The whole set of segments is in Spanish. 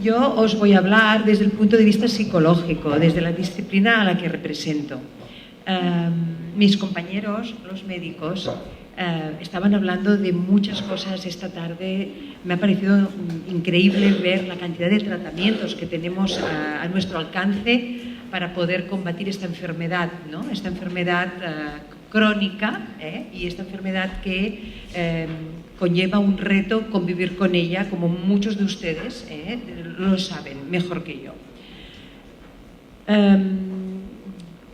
yo os voy a hablar desde el punto de vista psicológico, desde la disciplina a la que represento. Mis compañeros, los médicos, estaban hablando de muchas cosas esta tarde. Me ha parecido increíble ver la cantidad de tratamientos que tenemos a nuestro alcance para poder combatir esta enfermedad, ¿no? Esta enfermedad crónica, y esta enfermedad que conlleva un reto convivir con ella, como muchos de ustedes lo saben mejor que yo.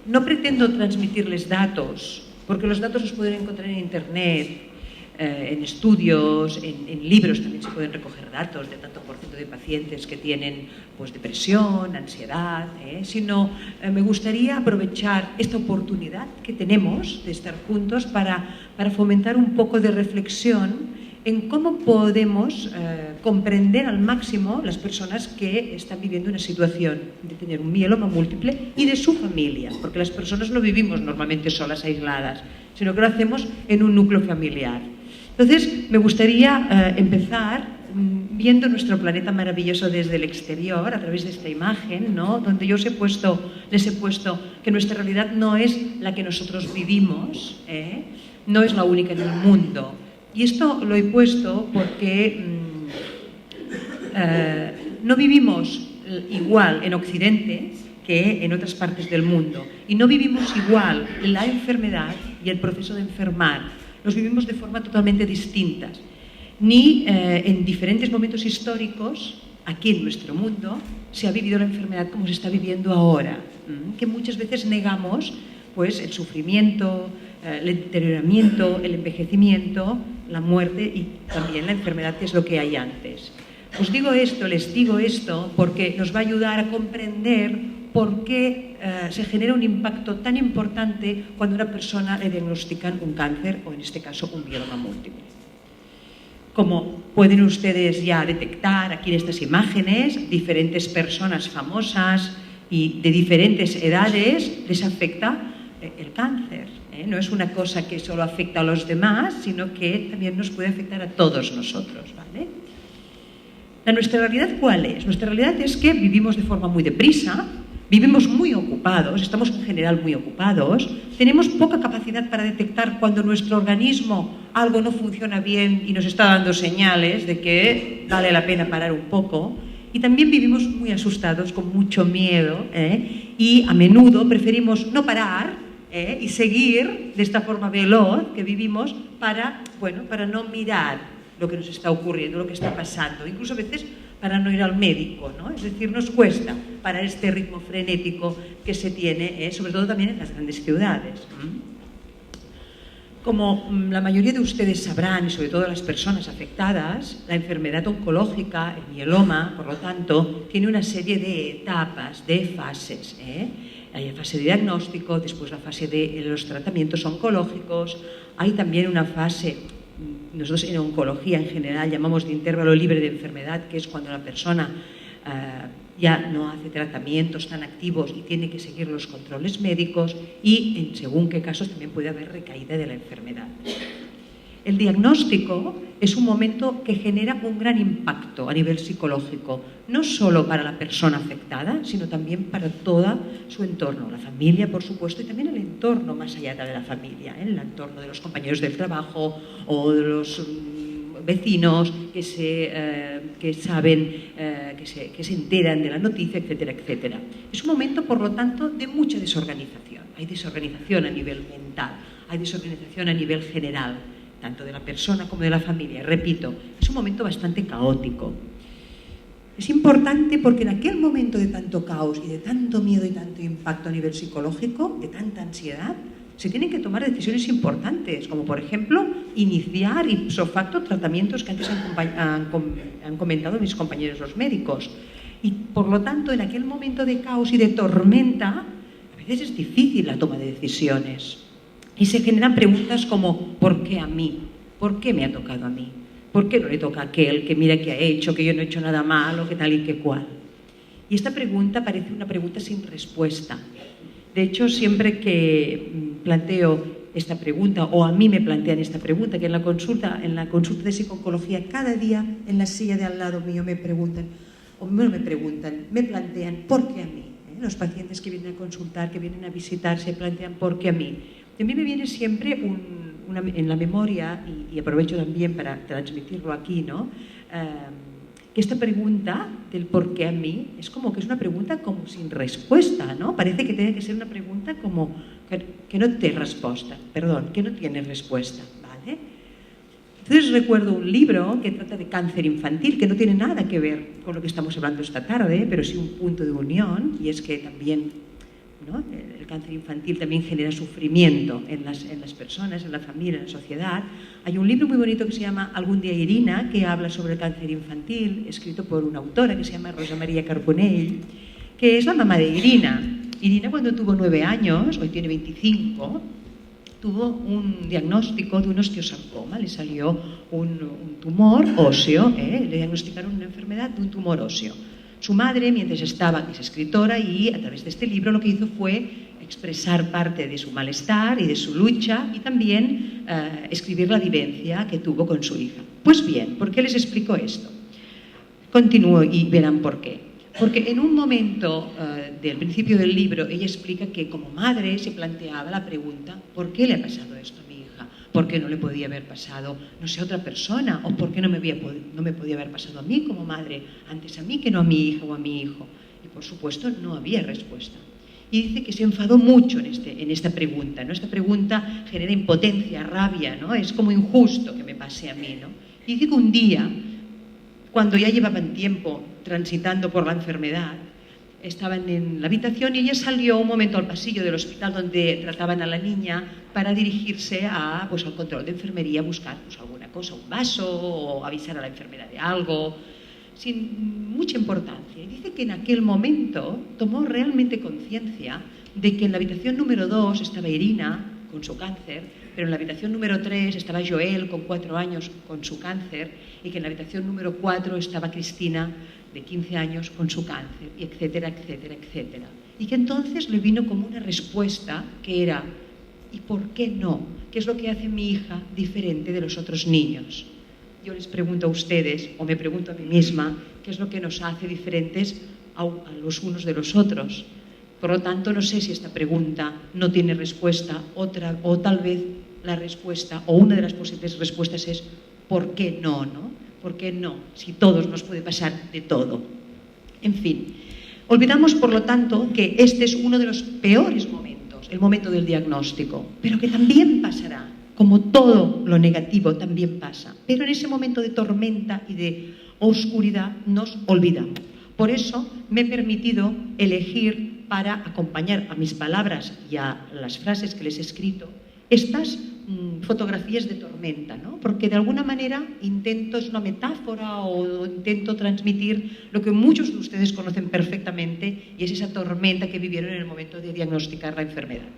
No pretendo transmitirles datos, porque los datos los pueden encontrar en Internet, en estudios, en libros también se pueden recoger datos de tanto por ciento de pacientes que tienen pues, depresión, ansiedad, sino me gustaría aprovechar esta oportunidad que tenemos de estar juntos para fomentar un poco de reflexión en cómo podemos comprender al máximo las personas que están viviendo una situación de tener un mieloma múltiple y de su familia, porque las personas no vivimos normalmente solas, aisladas, sino que lo hacemos en un núcleo familiar. Entonces, me gustaría empezar viendo nuestro planeta maravilloso desde el exterior, a través de esta imagen, ¿no? Donde yo les he puesto que nuestra realidad no es la que nosotros vivimos, no es la única en el mundo. Y esto lo he puesto porque no vivimos igual en Occidente que en otras partes del mundo. Y no vivimos igual la enfermedad y el proceso de enfermar. Los vivimos de forma totalmente distintas. Ni en diferentes momentos históricos, aquí en nuestro mundo, se ha vivido la enfermedad como se está viviendo ahora. Que muchas veces negamos pues, el sufrimiento, el deterioramiento, el envejecimiento, la muerte y también la enfermedad, que es lo que hay antes. Les digo esto porque nos va a ayudar a comprender por qué se genera un impacto tan importante cuando a una persona le diagnostican un cáncer o en este caso un mieloma múltiple. Como pueden ustedes ya detectar aquí en estas imágenes, diferentes personas famosas y de diferentes edades les afecta el cáncer. No es una cosa que solo afecta a los demás, sino que también nos puede afectar a todos nosotros, ¿vale? ¿Nuestra realidad cuál es? Nuestra realidad es que vivimos de forma muy deprisa, vivimos muy ocupados, estamos en general muy ocupados, tenemos poca capacidad para detectar cuando nuestro organismo algo no funciona bien y nos está dando señales de que vale la pena parar un poco, y también vivimos muy asustados, con mucho miedo, y a menudo preferimos no parar y seguir de esta forma veloz que vivimos para no mirar lo que nos está ocurriendo, lo que está pasando, incluso a veces para no ir al médico, ¿no? Es decir, nos cuesta parar este ritmo frenético que se tiene, sobre todo también en las grandes ciudades. Como la mayoría de ustedes sabrán, y sobre todo las personas afectadas, la enfermedad oncológica, el mieloma, por lo tanto, tiene una serie de etapas, de fases. Hay la fase de diagnóstico, después la fase de los tratamientos oncológicos, hay también una fase, nosotros en oncología en general llamamos de intervalo libre de enfermedad, que es cuando la persona ya no hace tratamientos tan activos y tiene que seguir los controles médicos, y en según qué casos también puede haber recaída de la enfermedad. El diagnóstico es un momento que genera un gran impacto a nivel psicológico, no solo para la persona afectada, sino también para todo su entorno, la familia, por supuesto, y también el entorno más allá de la familia, el entorno de los compañeros del trabajo o de los vecinos que saben, que se enteran de la noticia, etcétera, etcétera. Es un momento, por lo tanto, de mucha desorganización. Hay desorganización a nivel mental, hay desorganización a nivel general, tanto de la persona como de la familia. Repito, es un momento bastante caótico. Es importante porque en aquel momento de tanto caos y de tanto miedo y tanto impacto a nivel psicológico, de tanta ansiedad, se tienen que tomar decisiones importantes, como por ejemplo iniciar ipso facto tratamientos que antes han comentado mis compañeros los médicos. Y por lo tanto, en aquel momento de caos y de tormenta, a veces es difícil la toma de decisiones. Y se generan preguntas como ¿por qué a mí? ¿Por qué me ha tocado a mí? ¿Por qué no le toca a aquel que mira qué ha hecho, que yo no he hecho nada malo, que tal y que cual? Y esta pregunta parece una pregunta sin respuesta. De hecho, siempre que planteo esta pregunta, o a mí me plantean esta pregunta, que en la consulta de psico-oncología, cada día en la silla de al lado mío me preguntan: o me preguntan, me plantean, ¿por qué a mí? Los pacientes que vienen a consultar, que vienen a visitar, se plantean, ¿por qué a mí? A mí me viene siempre en la memoria, y aprovecho también para transmitirlo aquí, ¿no? Que esta pregunta del por qué a mí es como que es una pregunta como sin respuesta, ¿no? Parece que tiene que ser una pregunta como que no tiene respuesta, que no tiene respuesta, ¿vale? Entonces recuerdo un libro que trata de cáncer infantil, que no tiene nada que ver con lo que estamos hablando esta tarde, pero sí un punto de unión, y es que también, ¿no?, el cáncer infantil también genera sufrimiento en las personas, en la familia, en la sociedad. Hay un libro muy bonito que se llama Algún día Irina, que habla sobre el cáncer infantil, escrito por una autora que se llama Rosa María Carbonell, que es la mamá de Irina. Irina, cuando tuvo 9 años, hoy tiene 25, tuvo un diagnóstico de un osteosarcoma, le salió un tumor óseo, le diagnosticaron una enfermedad de un tumor óseo. Su madre, mientras estaba, que es escritora, y a través de este libro lo que hizo fue expresar parte de su malestar y de su lucha y también escribir la vivencia que tuvo con su hija. Pues bien, ¿por qué les explico esto? Continúo y verán por qué. Porque en un momento del principio del libro ella explica que como madre se planteaba la pregunta ¿por qué le ha pasado esto a mi hija? ¿Por qué no le podía haber pasado, no sé, a otra persona? ¿O por qué no me podía haber pasado a mí como madre, antes a mí que no a mi hija o a mi hijo? Y por supuesto no había respuesta. Y dice que se enfadó mucho en esta pregunta, ¿no? Esta pregunta genera impotencia, rabia, ¿no? Es como injusto que me pase a mí, ¿no? Y dice que un día, cuando ya llevaban tiempo transitando por la enfermedad, estaban en la habitación y ella salió un momento al pasillo del hospital donde trataban a la niña para dirigirse al control de enfermería, a buscar alguna cosa, un vaso o avisar a la enfermera de algo, sin mucha importancia. Y dice que en aquel momento tomó realmente conciencia de que en la habitación número 2 estaba Irina con su cáncer, pero en la habitación número 3 estaba Joel con 4 años con su cáncer y que en la habitación número 4 estaba Cristina de 15 años con su cáncer, y etcétera, etcétera, etcétera. Y que entonces le vino como una respuesta que era ¿y por qué no? ¿Qué es lo que hace mi hija diferente de los otros niños? Yo les pregunto a ustedes, o me pregunto a mí misma, ¿qué es lo que nos hace diferentes a los unos de los otros? Por lo tanto, no sé si esta pregunta no tiene respuesta, o tal vez la respuesta, o una de las posibles respuestas es ¿por qué no, no? ¿Por qué no? Si todos nos puede pasar de todo. En fin, olvidamos, por lo tanto, que este es uno de los peores momentos, el momento del diagnóstico, pero que también pasará, como todo lo negativo también pasa. Pero en ese momento de tormenta y de oscuridad nos olvidamos. Por eso me he permitido elegir, para acompañar a mis palabras y a las frases que les he escrito, estas fotografías de tormenta, ¿no? Porque de alguna manera es una metáfora o intento transmitir lo que muchos de ustedes conocen perfectamente, y es esa tormenta que vivieron en el momento de diagnosticar la enfermedad.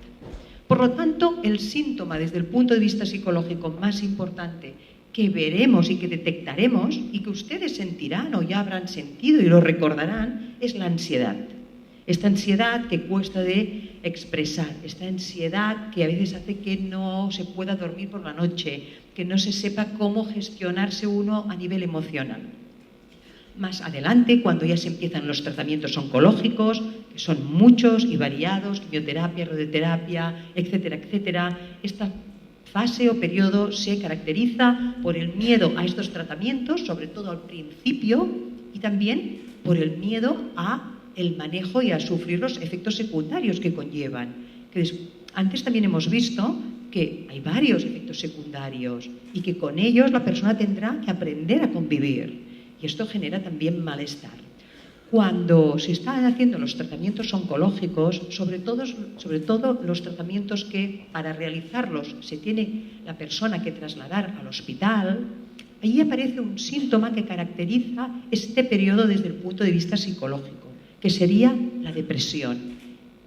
Por lo tanto, el síntoma desde el punto de vista psicológico más importante que veremos y que detectaremos y que ustedes sentirán o ya habrán sentido y lo recordarán es la ansiedad. Esta ansiedad que cuesta de expresar, esta ansiedad que a veces hace que no se pueda dormir por la noche, que no se sepa cómo gestionarse uno a nivel emocional. Más adelante, cuando ya se empiezan los tratamientos oncológicos, que son muchos y variados, quimioterapia, radioterapia, etcétera, etcétera, esta fase o periodo se caracteriza por el miedo a estos tratamientos, sobre todo al principio, y también por el miedo a el manejo y a sufrir los efectos secundarios que conllevan. Antes también hemos visto que hay varios efectos secundarios y que con ellos la persona tendrá que aprender a convivir. Y esto genera también malestar. Cuando se están haciendo los tratamientos oncológicos, sobre todo los tratamientos que para realizarlos se tiene la persona que trasladar al hospital, allí aparece un síntoma que caracteriza este periodo desde el punto de vista psicológico, que sería la depresión,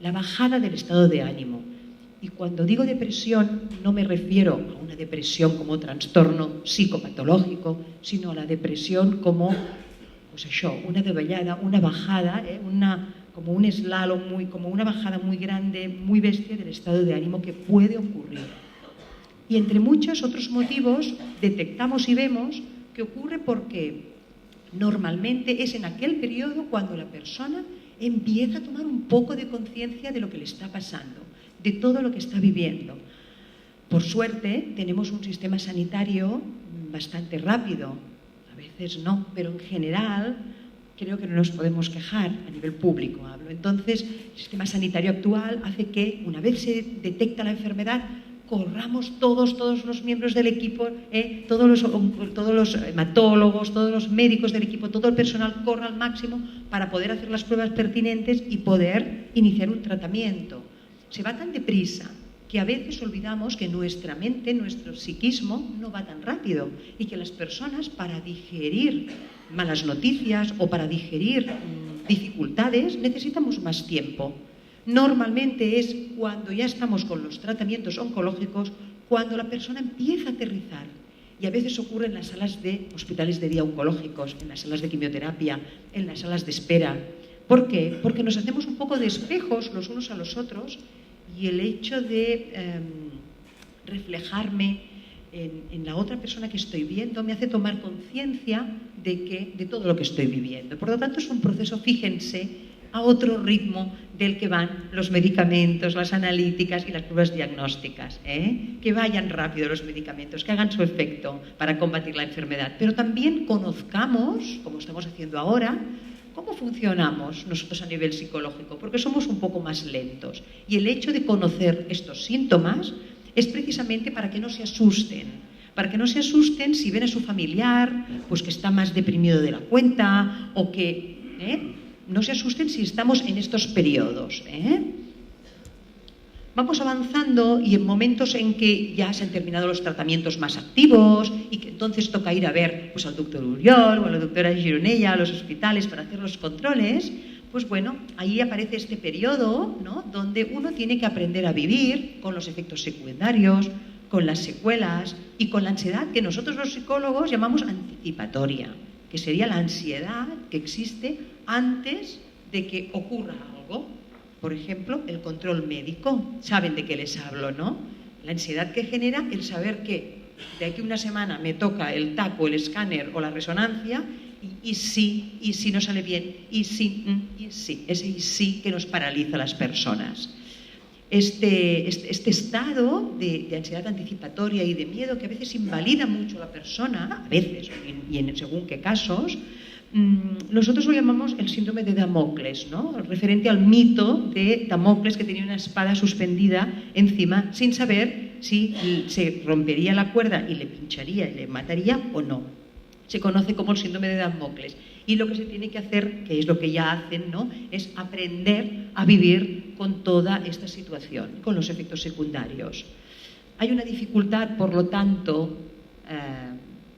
la bajada del estado de ánimo. Y cuando digo depresión no me refiero a una depresión como trastorno psicopatológico, sino a la depresión como una davallada, una bajada, como un slalom, como una bajada muy grande, muy bestia del estado de ánimo que puede ocurrir. Y entre muchos otros motivos detectamos y vemos que ocurre porque Normalmente es en aquel periodo cuando la persona empieza a tomar un poco de conciencia de lo que le está pasando, de todo lo que está viviendo. Por suerte, tenemos un sistema sanitario bastante rápido. A veces no, pero en general creo que no nos podemos quejar, a nivel público hablo. Entonces, el sistema sanitario actual hace que, una vez se detecta la enfermedad, corramos todos los miembros del equipo, todos los hematólogos, todos los médicos del equipo, todo el personal corra al máximo para poder hacer las pruebas pertinentes y poder iniciar un tratamiento. Se va tan deprisa que a veces olvidamos que nuestra mente, nuestro psiquismo no va tan rápido y que las personas, para digerir malas noticias o para digerir dificultades, necesitamos más tiempo. Normalmente es cuando ya estamos con los tratamientos oncológicos, cuando la persona empieza a aterrizar. Y a veces ocurre en las salas de hospitales de día oncológicos, en las salas de quimioterapia, en las salas de espera. ¿Por qué? Porque nos hacemos un poco de espejos los unos a los otros y el hecho de reflejarme en la otra persona que estoy viendo me hace tomar conciencia de todo lo que estoy viviendo. Por lo tanto, es un proceso, fíjense, a otro ritmo del que van los medicamentos, las analíticas y las pruebas diagnósticas. Que vayan rápido los medicamentos, que hagan su efecto para combatir la enfermedad. Pero también conozcamos, como estamos haciendo ahora, cómo funcionamos nosotros a nivel psicológico, porque somos un poco más lentos. Y el hecho de conocer estos síntomas es precisamente para que no se asusten. Para que no se asusten si ven a su familiar pues que está más deprimido de la cuenta o que... No se asusten si estamos en estos periodos. Vamos avanzando y en momentos en que ya se han terminado los tratamientos más activos y que entonces toca ir a ver pues, al doctor Uriol o a la doctora Gironella a los hospitales para hacer los controles, pues bueno, ahí aparece este periodo, ¿no?, donde uno tiene que aprender a vivir con los efectos secundarios, con las secuelas y con la ansiedad que nosotros los psicólogos llamamos anticipatoria, que sería la ansiedad que existe antes de que ocurra algo. Por ejemplo, el control médico. Saben de qué les hablo, ¿no? La ansiedad que genera el saber que de aquí a una semana me toca el TAC o el escáner o la resonancia y si no sale bien, y sí, ese y sí que nos paraliza a las personas. Este estado de ansiedad anticipatoria y de miedo que a veces invalida mucho a la persona, a veces y en según qué casos, nosotros lo llamamos el síndrome de Damocles, ¿no?, referente al mito de Damocles, que tenía una espada suspendida encima sin saber si se rompería la cuerda y le pincharía y le mataría o no. Se conoce como el síndrome de Damocles. Y lo que se tiene que hacer, que es lo que ya hacen, ¿no?, es aprender a vivir con toda esta situación, con los efectos secundarios. Hay una dificultad, por lo tanto,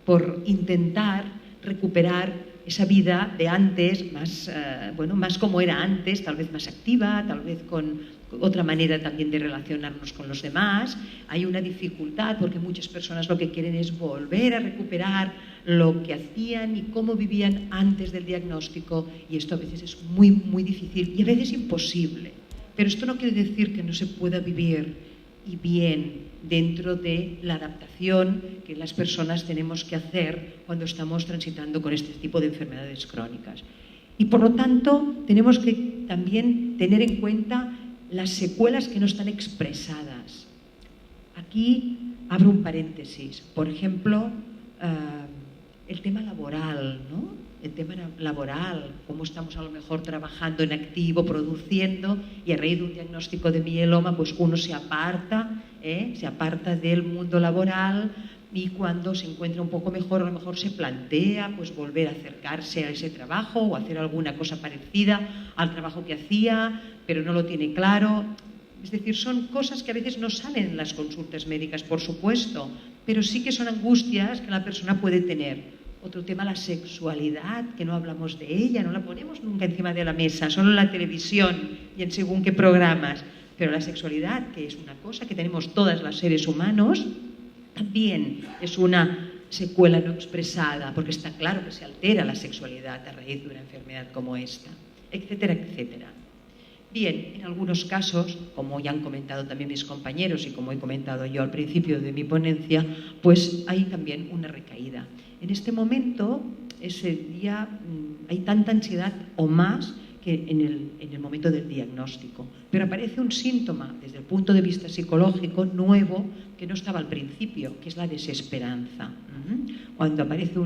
por intentar recuperar esa vida de antes, más como era antes, tal vez más activa, tal vez con otra manera también de relacionarnos con los demás. Hay una dificultad porque muchas personas lo que quieren es volver a recuperar lo que hacían y cómo vivían antes del diagnóstico, y esto a veces es muy, muy difícil y a veces imposible. Pero esto no quiere decir que no se pueda vivir y bien dentro de la adaptación que las personas tenemos que hacer cuando estamos transitando con este tipo de enfermedades crónicas. Y por lo tanto tenemos que también tener en cuenta las secuelas que no están expresadas. Aquí abro un paréntesis. Por ejemplo, el tema laboral, ¿no? El tema laboral, cómo estamos a lo mejor trabajando en activo, produciendo, y a raíz de un diagnóstico de mieloma, pues uno se aparta del mundo laboral, y cuando se encuentra un poco mejor, a lo mejor se plantea pues volver a acercarse a ese trabajo o hacer alguna cosa parecida al trabajo que hacía, pero no lo tiene claro. Es decir, son cosas que a veces no salen en las consultas médicas, por supuesto, pero sí que son angustias que la persona puede tener. Otro tema, la sexualidad, que no hablamos de ella, no la ponemos nunca encima de la mesa, solo en la televisión y en según qué programas. Pero la sexualidad, que es una cosa que tenemos todos los seres humanos, también es una secuela no expresada, porque está claro que se altera la sexualidad a raíz de una enfermedad como esta, etcétera, etcétera. Bien, en algunos casos, como ya han comentado también mis compañeros y como he comentado yo al principio de mi ponencia, pues hay también una recaída. En este momento ese día hay tanta ansiedad o más que en el momento del diagnóstico. Pero aparece un síntoma desde el punto de vista psicológico nuevo que no estaba al principio, que es la desesperanza. Cuando aparece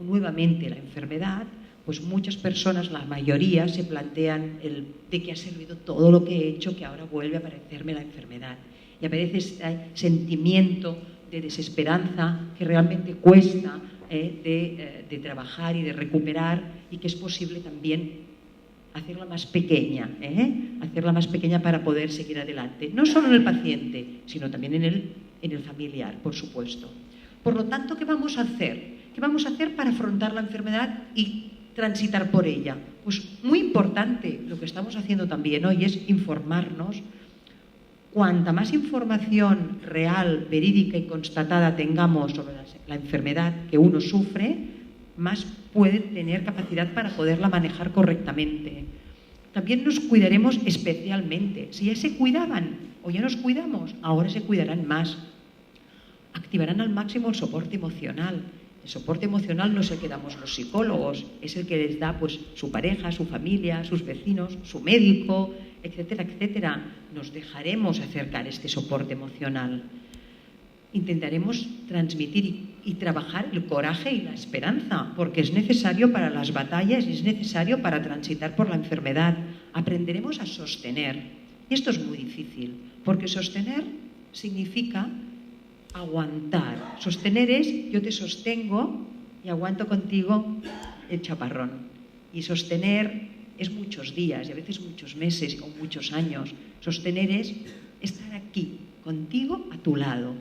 nuevamente la enfermedad, pues muchas personas, la mayoría, se plantean de qué ha servido todo lo que he hecho, que ahora vuelve a aparecerme la enfermedad. Y aparece este sentimiento de desesperanza que realmente cuesta de trabajar y de recuperar, y que es posible también hacerla más pequeña, hacerla más pequeña para poder seguir adelante. No solo en el paciente, sino también en el familiar, por supuesto. Por lo tanto, ¿qué vamos a hacer? ¿Qué vamos a hacer para afrontar la enfermedad y transitar por ella? Pues muy importante, lo que estamos haciendo también hoy es informarnos. Cuanta más información real, verídica y constatada tengamos sobre la enfermedad que uno sufre, más puede tener capacidad para poderla manejar correctamente. También nos cuidaremos especialmente. Si ya se cuidaban o ya nos cuidamos, ahora se cuidarán más. Activarán al máximo el soporte emocional. El soporte emocional no es el que damos los psicólogos, es el que les da pues, su pareja, su familia, sus vecinos, su médico, etcétera, etcétera. Nos dejaremos acercar este soporte emocional. Intentaremos transmitir y trabajar el coraje y la esperanza, porque es necesario para las batallas y es necesario para transitar por la enfermedad. Aprenderemos a sostener. Y esto es muy difícil, porque sostener significa aguantar. Sostener es yo te sostengo y aguanto contigo el chaparrón. Y sostener es muchos días y a veces muchos meses o muchos años. Sostener es estar aquí, contigo, a tu lado.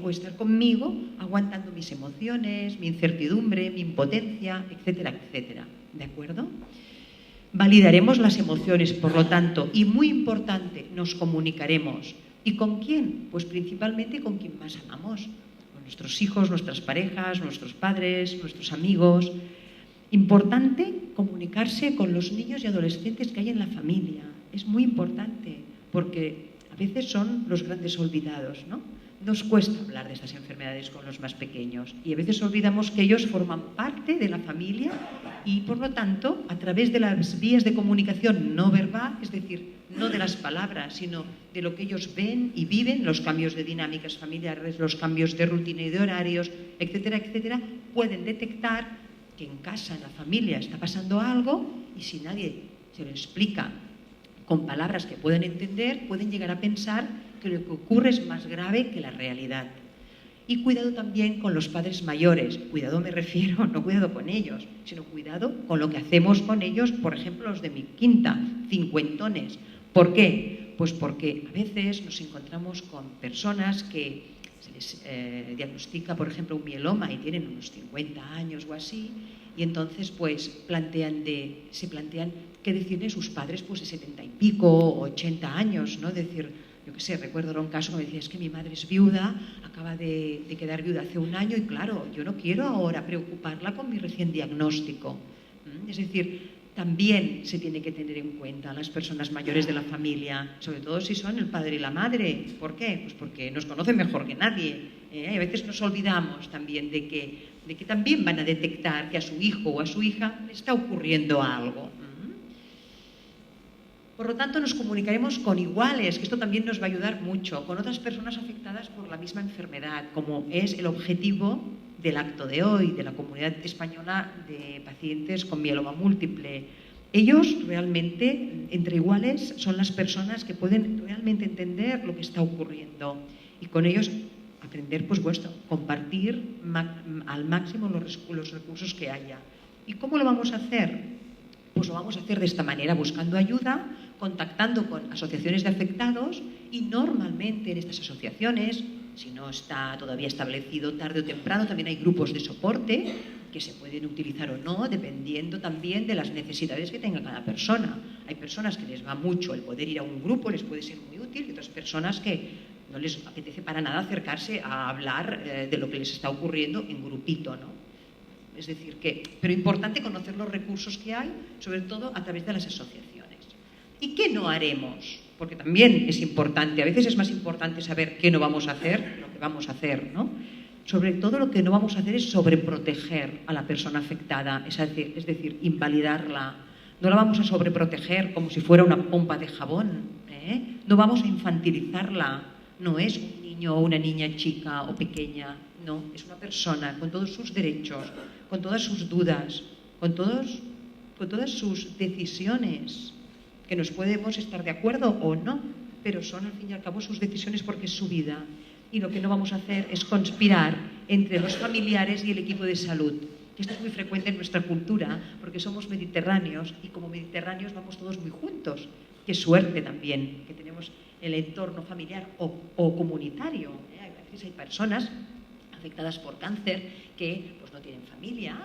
O estar conmigo aguantando mis emociones, mi incertidumbre, mi impotencia, etcétera, etcétera. ¿De acuerdo? Validaremos las emociones, por lo tanto, y muy importante, nos comunicaremos. ¿Y con quién? Pues principalmente con quien más amamos. Con nuestros hijos, nuestras parejas, nuestros padres, nuestros amigos. Importante comunicarse con los niños y adolescentes que hay en la familia. Es muy importante, porque a veces son los grandes olvidados, ¿no? Nos cuesta hablar de estas enfermedades con los más pequeños y a veces olvidamos que ellos forman parte de la familia y, por lo tanto, a través de las vías de comunicación no verbal, es decir, no de las palabras, sino de lo que ellos ven y viven, los cambios de dinámicas familiares, los cambios de rutina y de horarios, etcétera, etcétera, pueden detectar que en casa, en la familia, está pasando algo y si nadie se lo explica con palabras que pueden entender, pueden llegar a pensar que lo que ocurre es más grave que la realidad. Y cuidado también con los padres mayores. Cuidado me refiero, no cuidado con ellos, sino cuidado con lo que hacemos con ellos, por ejemplo, los de mi quinta, cincuentones. ¿Por qué? Pues porque a veces nos encontramos con personas que se les diagnostica, por ejemplo, un mieloma y tienen unos 50 años o así, y entonces pues se plantean qué decirle a sus padres pues de 70 y pico o 80 años, ¿no? Decir, yo qué sé, recuerdo era un caso que me decía, es que mi madre es viuda, acaba de quedar viuda hace un año y claro, yo no quiero ahora preocuparla con mi recién diagnóstico. Es decir, también se tiene que tener en cuenta a las personas mayores de la familia, sobre todo si son el padre y la madre. ¿Por qué? Pues porque nos conocen mejor que nadie. Y a veces nos olvidamos también de que también van a detectar que a su hijo o a su hija le está ocurriendo algo. Por lo tanto, nos comunicaremos con iguales, que esto también nos va a ayudar mucho, con otras personas afectadas por la misma enfermedad, como es el objetivo del acto de hoy, de la Comunidad Española de Pacientes con Mieloma Múltiple. Ellos realmente, entre iguales, son las personas que pueden realmente entender lo que está ocurriendo y con ellos aprender, pues compartir al máximo los recursos que haya. ¿Y cómo lo vamos a hacer? Pues lo vamos a hacer de esta manera, buscando ayuda, contactando con asociaciones de afectados y normalmente en estas asociaciones, si no está todavía establecido, tarde o temprano también hay grupos de soporte que se pueden utilizar o no, dependiendo también de las necesidades que tenga cada persona. Hay personas que les va mucho el poder ir a un grupo, les puede ser muy útil, y otras personas que no les apetece para nada acercarse a hablar de lo que les está ocurriendo en grupito, ¿no? Es decir, pero importante conocer los recursos que hay, sobre todo a través de las asociaciones. ¿Y qué no haremos? Porque también es importante, a veces es más importante saber qué no vamos a hacer, lo que vamos a hacer, ¿no? Sobre todo lo que no vamos a hacer es sobreproteger a la persona afectada, es decir, invalidarla. No la vamos a sobreproteger como si fuera una pompa de jabón, ¿eh? No vamos a infantilizarla, no es un niño o una niña chica o pequeña, no, es una persona con todos sus derechos, con todas sus dudas, con todas sus decisiones, que nos podemos estar de acuerdo o no, pero son al fin y al cabo sus decisiones porque es su vida. Y lo que no vamos a hacer es conspirar entre los familiares y el equipo de salud. Esto es muy frecuente en nuestra cultura porque somos mediterráneos y como mediterráneos vamos todos muy juntos. Qué suerte también que tenemos el entorno familiar o comunitario. A veces hay personas afectadas por cáncer que pues, no tienen familia,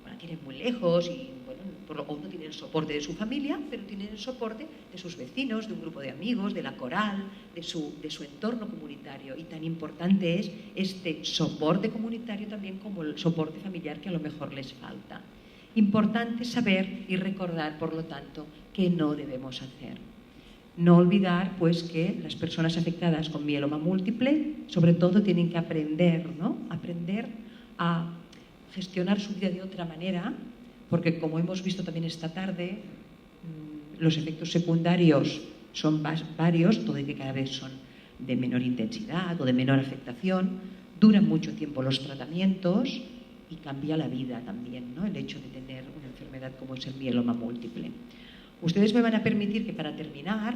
o la tienen muy lejos y bueno, o no tienen el soporte de su familia, pero tienen el soporte de sus vecinos, de un grupo de amigos, de la coral, de su entorno comunitario. Y tan importante es este soporte comunitario también como el soporte familiar que a lo mejor les falta. Importante saber y recordar, por lo tanto, que no debemos hacer. No olvidar, pues, que las personas afectadas con mieloma múltiple, sobre todo, tienen que aprender, ¿no? Aprender a gestionar su vida de otra manera, porque como hemos visto también esta tarde, los efectos secundarios son varios, todo y que cada vez son de menor intensidad o de menor afectación, duran mucho tiempo los tratamientos y cambia la vida también, ¿no? El hecho de tener una enfermedad como es el mieloma múltiple. Ustedes me van a permitir que para terminar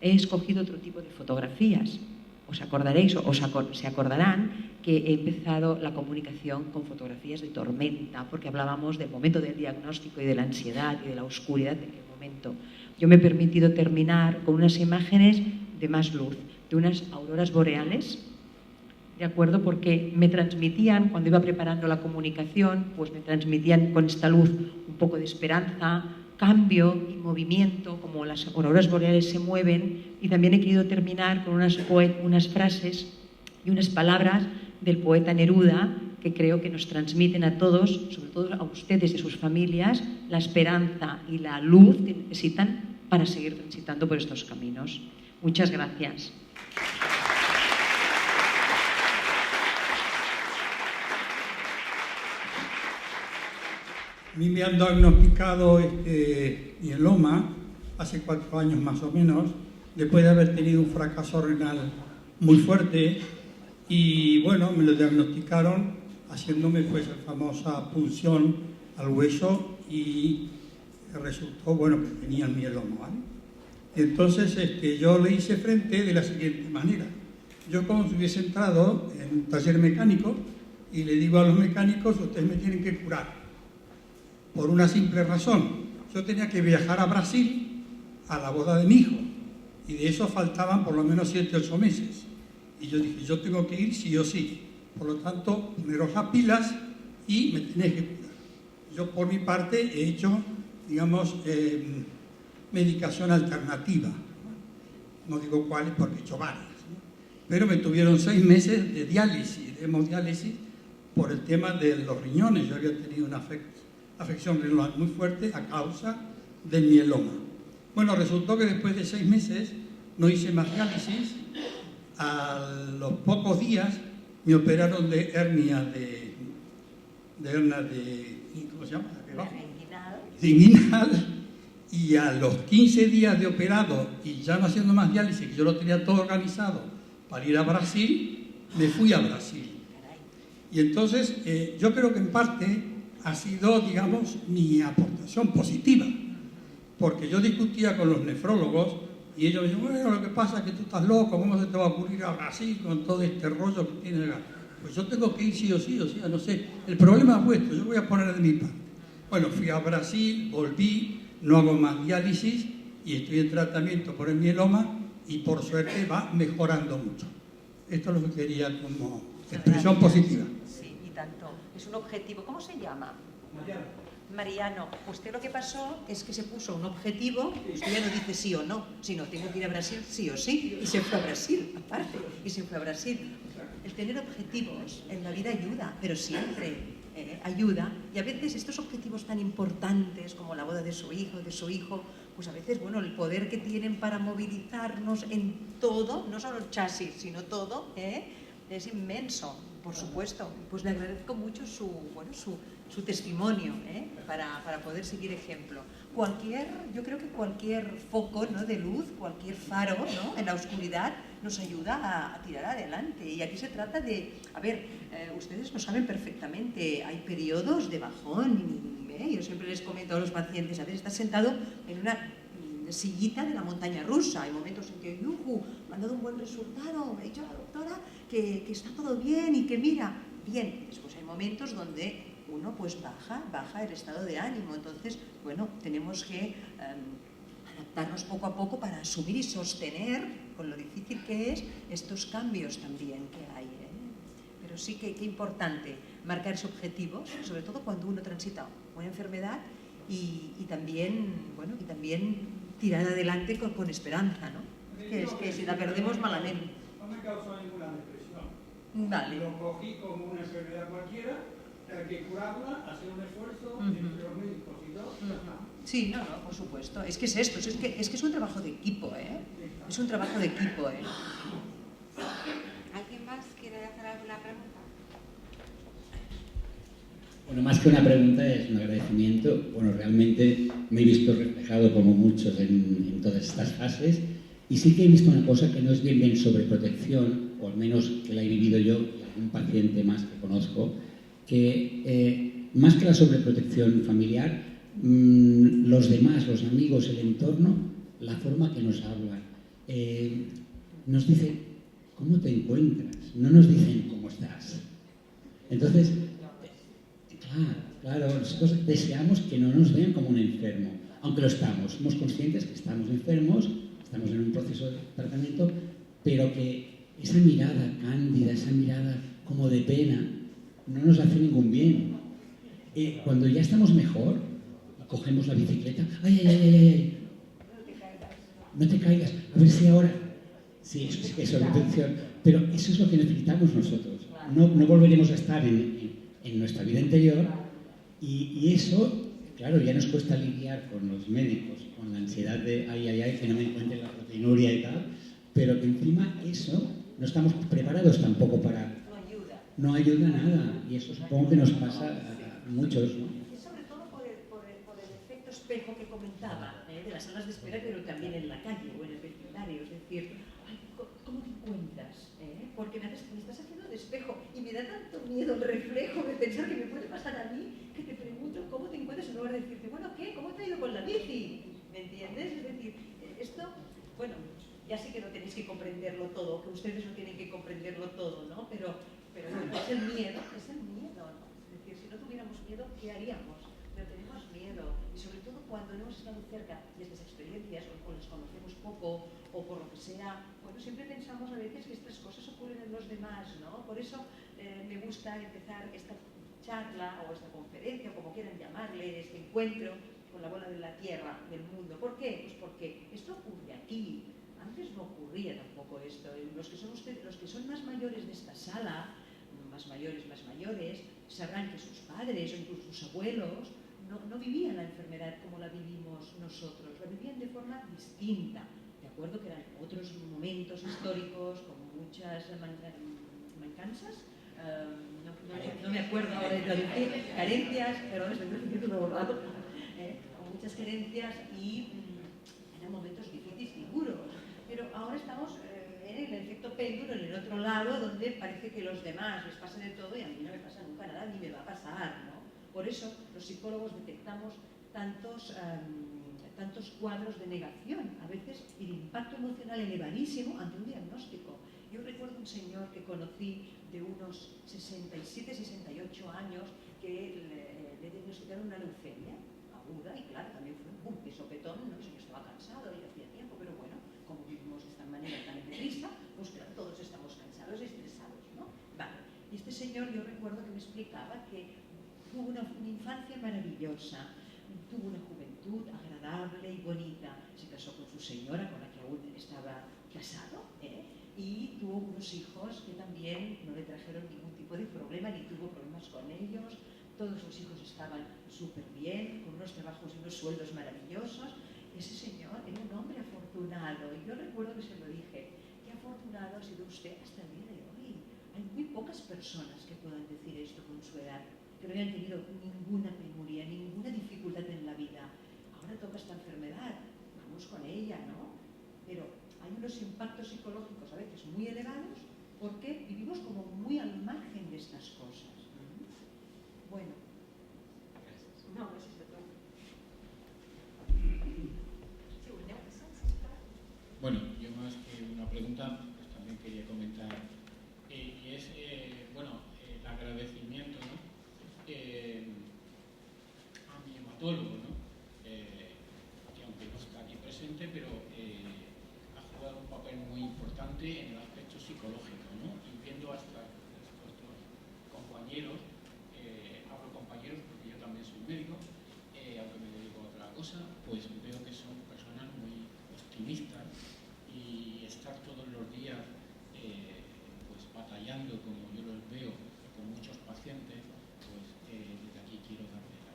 he escogido otro tipo de fotografías. Os acordaréis o se acordarán que he empezado la comunicación con fotografías de tormenta, porque hablábamos del momento del diagnóstico y de la ansiedad y de la oscuridad de aquel momento. Yo me he permitido terminar con unas imágenes de más luz, de unas auroras boreales, ¿de acuerdo? Porque me transmitían, cuando iba preparando la comunicación, pues me transmitían con esta luz un poco de esperanza, cambio y movimiento, como las auroras boreales se mueven, y también he querido terminar con unas frases y unas palabras del poeta Neruda que creo que nos transmiten a todos, sobre todo a ustedes y a sus familias, la esperanza y la luz que necesitan para seguir transitando por estos caminos. Muchas gracias. A mí me han diagnosticado mieloma hace 4 años más o menos, después de haber tenido un fracaso renal muy fuerte y bueno, me lo diagnosticaron haciéndome pues la famosa punción al hueso y resultó, bueno, que tenía el mieloma, ¿vale? Entonces yo le hice frente de la siguiente manera. Yo como si hubiese entrado en un taller mecánico y le digo a los mecánicos, ustedes me tienen que curar. Por una simple razón, yo tenía que viajar a Brasil a la boda de mi hijo y de eso faltaban por lo menos 7 o 8 meses. Y yo dije, yo tengo que ir sí o sí, por lo tanto, poneros las pilas y me tenéis que curar. Yo por mi parte he hecho, digamos, medicación alternativa, no digo cuáles porque he hecho varias, ¿no? Pero me tuvieron 6 meses de diálisis, de hemodiálisis, por el tema de los riñones. Yo había tenido una afección renal muy fuerte a causa del mieloma. Bueno, resultó que después de 6 meses no hice más diálisis. A los pocos días me operaron de hernia ¿cómo se llama? De inguinal. Y a los 15 días de operado y ya no haciendo más diálisis, que yo lo tenía todo organizado para ir a Brasil, me fui a Brasil. Y entonces yo creo que en parte ha sido, digamos, mi aportación positiva, porque yo discutía con los nefrólogos y ellos me decían, bueno, lo que pasa es que tú estás loco, ¿cómo se te va a ocurrir a Brasil con todo este rollo que tiene acá? Pues yo tengo que ir sí o sí, no sé, el problema es vuestro, yo voy a poner de mi parte. Bueno, fui a Brasil, volví, no hago más diálisis y estoy en tratamiento por el mieloma y por suerte va mejorando mucho. Esto es lo que quería como expresión positiva. Sí, y tanto. Es un objetivo. ¿Cómo se llama? Mariano. Usted lo que pasó es que se puso un objetivo, usted ya no dice sí o no, sino tengo que ir a Brasil sí o sí, y se fue a Brasil, aparte, y se fue a Brasil. El tener objetivos en la vida ayuda, pero siempre ayuda, y a veces estos objetivos tan importantes como la boda de su hijo, pues a veces, bueno, el poder que tienen para movilizarnos en todo, no solo el chasis, sino todo, es inmenso. Por supuesto, pues le agradezco mucho su testimonio, para poder seguir ejemplo. Yo creo que cualquier foco, ¿no?, de luz, cualquier faro, ¿no?, en la oscuridad nos ayuda a tirar adelante. Y aquí se trata de, ustedes lo saben perfectamente, hay periodos de bajón, yo siempre les comento a los pacientes, a veces estás sentado en una sillita de la montaña rusa, hay momentos en que me han dado un buen resultado, me ha dicho la doctora que está todo bien y que mira, bien, después hay momentos donde uno pues baja el estado de ánimo, entonces, bueno, tenemos que adaptarnos poco a poco para asumir y sostener, con lo difícil que es, estos cambios también que hay, Pero sí que importante marcarse objetivos, sobre todo cuando uno transita una enfermedad y también tirar adelante con esperanza, ¿no? Que es que si la perdemos malamente. No me causó ninguna depresión. Vale. Lo cogí como una enfermedad cualquiera, hay que curarla, hacer un esfuerzo entre los médicos y todo. Sí, no, por supuesto. Es que es esto, es que es un trabajo de equipo, Es un trabajo de equipo, ¿Alguien más quiere hacer alguna pregunta? Bueno, más que una pregunta es un agradecimiento. Bueno, realmente me he visto reflejado como muchos en todas estas fases y sí que he visto una cosa que no es bien sobreprotección, o al menos que la he vivido yo y algún paciente más que conozco, que más que la sobreprotección familiar, los demás, los amigos, el entorno, la forma que nos hablan, nos dicen ¿cómo te encuentras? No nos dicen ¿cómo estás? Entonces, claro, nosotros deseamos que no nos vean como un enfermo, aunque lo estamos, somos conscientes que estamos enfermos, estamos en un proceso de tratamiento, pero que esa mirada cándida, esa mirada como de pena, no nos hace ningún bien. Cuando ya estamos mejor, cogemos la bicicleta, ¡ay! No te caigas, a ver si ahora... Sí, eso sí que es sobreprotección, pero eso es lo que necesitamos nosotros. No volveremos a estar en nuestra vida anterior y eso, claro, ya nos cuesta lidiar con los médicos, con la ansiedad de ¡ay! Que no me encuentre la proteinuria y tal, pero que encima eso no estamos preparados tampoco para... No ayuda nada, y eso supongo que nos pasa a muchos, ¿no? Y sobre todo por el efecto espejo que comentaba, de las salas de espera, pero también en la calle o en el vecindario, es decir, ¿cómo te encuentras? Porque me estás haciendo de espejo y me da tanto miedo el reflejo de pensar que me puede pasar a mí, que te pregunto cómo te encuentras en lugar de decirte, bueno, ¿qué? ¿Cómo te ha ido con la bici? ¿Me entiendes? Es decir, esto, bueno, ya sé que no tenéis que comprenderlo todo, que ustedes no tienen que comprenderlo todo, ¿no? Pero bueno, es el miedo, ¿no? Es decir, si no tuviéramos miedo, ¿qué haríamos? Pero tenemos miedo, y sobre todo cuando no hemos estado cerca de estas experiencias, o las conocemos poco, o por lo que sea, bueno, siempre pensamos a veces que estas cosas ocurren en los demás, ¿no? Por eso me gusta empezar esta charla, o esta conferencia, o como quieran llamarle, este encuentro con la bola de la tierra, del mundo. ¿Por qué? Pues porque esto ocurre aquí. Antes no ocurría tampoco esto. Los que son más mayores de esta sala, más mayores, sabrán que sus padres o incluso sus abuelos no vivían la enfermedad como la vivimos nosotros, la vivían de forma distinta. De acuerdo que eran otros momentos históricos con muchas mancanzas, no me acuerdo ahora de traducir, carencias, perdón, estoy diciendo todo borrado, con muchas carencias y eran momentos difíciles y duros. Pero ahora estamos en el efecto péndulo, en el otro lado, donde parece que los demás les pasa de todo y a mí no me pasa nunca nada, ni me va a pasar, ¿no? Por eso los psicólogos detectamos tantos cuadros de negación, a veces el impacto emocional elevadísimo ante un diagnóstico. Yo recuerdo un señor que conocí de unos 67, 68 años que le diagnosticaron una leucemia aguda y claro, también fue un boom de sopetón, ¿no? El señor estaba cansado y hacía tiempo, pero bueno, como vivimos de esta manera tan deprisa, pues claro, todos estamos cansados y estresados, ¿no? Vale, y este señor yo recuerdo que me explicaba que tuvo una infancia maravillosa, tuvo una juventud agradable y bonita, se casó con su señora, con la que aún estaba casado, y tuvo unos hijos que también no le trajeron ningún tipo de problema, ni tuvo problemas con ellos, todos los hijos estaban súper bien, con unos trabajos y unos sueldos maravillosos. Ese señor era un hombre afortunado, y yo recuerdo que se lo dije, qué afortunado ha sido usted hasta el día de hoy, hay muy pocas personas que puedan decir esto con su edad, que no hayan tenido ninguna penuria, ninguna dificultad en la vida. Ahora toca esta enfermedad, vamos con ella, ¿no? Pero hay unos impactos psicológicos a veces muy elevados porque vivimos como muy al margen de estas cosas. Bueno. No, no sé si lo Bueno, yo más que una pregunta, pues también quería comentar, y es, el agradecimiento, ¿no? A mi hematólogo, ¿no? Que aunque no está aquí presente, pero ha jugado un papel muy importante en el aspecto psicológico, ¿no? Y viendo hasta estos dos compañeros, hablo compañeros porque yo también soy médico, aunque me dedico a otra cosa, pues veo que son personas muy optimistas y estar todos los días pues batallando como yo los veo con muchos pacientes, pues desde aquí quiero darle la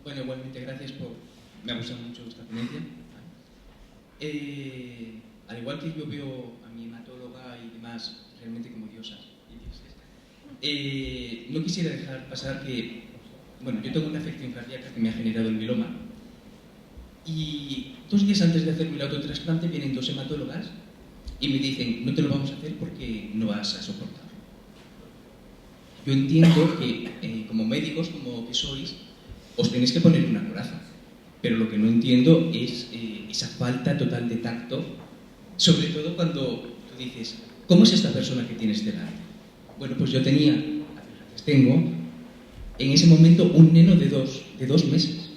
Bueno, igualmente gracias por... Me ha gustado mucho esta ponencia. Al igual que yo veo a mi hematóloga y demás realmente como diosas y dioses, no quisiera dejar pasar que, bueno, yo tengo una afección cardíaca que me ha generado el mieloma y 2 días antes de hacerme el autotrasplante vienen 2 hematólogas y me dicen, no te lo vamos a hacer porque no vas a soportarlo. Yo entiendo que como médicos, como que sois, os tenéis que poner una coraza, pero lo que no entiendo es esa falta total de tacto, sobre todo cuando tú dices, ¿cómo es esta persona que tienes delante? Bueno, pues yo tengo en ese momento un neno de dos meses,